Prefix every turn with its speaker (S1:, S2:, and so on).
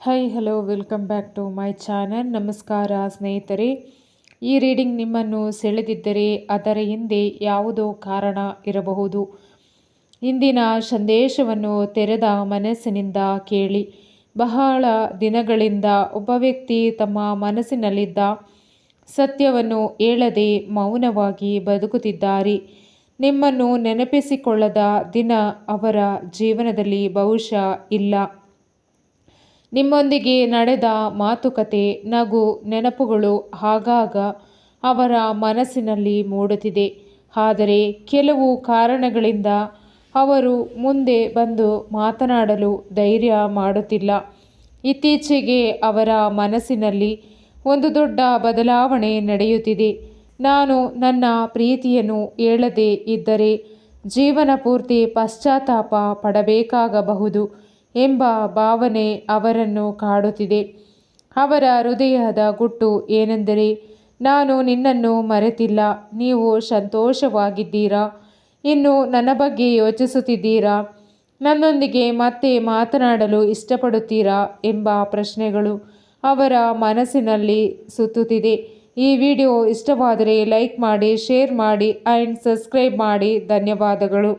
S1: Hi hello welcome back to my channel. ನಮಸ್ಕಾರ ಸ್ನೇಹಿತರೆ. ಈ ರೀಡಿಂಗ್ ನಿಮ್ಮನ್ನು ಸೆಳೆದಿದ್ದರೆ ಅದರ ಹಿಂದೆ ಯಾವುದೋ ಕಾರಣ ಇರಬಹುದು. ಇಂದಿನ ಸಂದೇಶವನ್ನು ತೆರೆದ ಮನಸ್ಸಿನಿಂದ ಕೇಳಿ. ಬಹಳ ದಿನಗಳಿಂದ ಒಬ್ಬ ವ್ಯಕ್ತಿ ತಮ್ಮ ಮನಸ್ಸಿನಲ್ಲಿದ್ದ ಸತ್ಯವನ್ನು ಹೇಳದೆ ಮೌನವಾಗಿ ಬದುಕುತ್ತಿದ್ದಾರೆ. ನಿಮ್ಮನ್ನು ನೆನಪಿಸಿಕೊಳ್ಳದ ದಿನ ಅವರ ಜೀವನದಲ್ಲಿ ಬಹುಶಃ ಇಲ್ಲ. ನಿಮ್ಮೊಂದಿಗೆ ನಡೆದ ಮಾತುಕತೆ, ನಗು, ನೆನಪುಗಳು ಆಗಾಗ ಅವರ ಮನಸ್ಸಿನಲ್ಲಿ ಮೂಡುತ್ತಿದೆ. ಆದರೆ ಕೆಲವು ಕಾರಣಗಳಿಂದ ಅವರು ಮುಂದೆ ಬಂದು ಮಾತನಾಡಲು ಧೈರ್ಯ ಮಾಡುತ್ತಿಲ್ಲ. ಇತ್ತೀಚೆಗೆ ಅವರ ಮನಸ್ಸಿನಲ್ಲಿ ಒಂದು ದೊಡ್ಡ ಬದಲಾವಣೆ ನಡೆಯುತ್ತಿದೆ. ನಾನು ನನ್ನ ಪ್ರೀತಿಯನ್ನು ಹೇಳದೇ ಇದ್ದರೆ ಜೀವನ ಪೂರ್ತಿ ಪಶ್ಚಾತ್ತಾಪ ಪಡಬೇಕಾಗಬಹುದು ಎಂಬ ಭಾವನೆ ಅವರನ್ನು ಕಾಡುತ್ತಿದೆ. ಅವರ ಹೃದಯದ ಗುಟ್ಟು ಏನೆಂದರೆ, ನಾನು ನಿನ್ನನ್ನು ಮರೆತಿಲ್ಲ, ನೀವು ಸಂತೋಷವಾಗಿದ್ದೀರಾ, ಇನ್ನು ನನ್ನ ಬಗ್ಗೆ ಯೋಚಿಸುತ್ತಿದ್ದೀರಾ, ನನ್ನೊಂದಿಗೆ ಮತ್ತೆ ಮಾತನಾಡಲು ಇಷ್ಟಪಡುತ್ತೀರಾ ಎಂಬ ಪ್ರಶ್ನೆಗಳು ಅವರ ಮನಸ್ಸಿನಲ್ಲಿ ಸುತ್ತುತ್ತಿದೆ. ಈ ವಿಡಿಯೋ ಇಷ್ಟವಾದರೆ ಲೈಕ್ ಮಾಡಿ, ಶೇರ್ ಮಾಡಿ ಆ್ಯಂಡ್ ಸಬ್ಸ್ಕ್ರೈಬ್ ಮಾಡಿ. ಧನ್ಯವಾದಗಳು.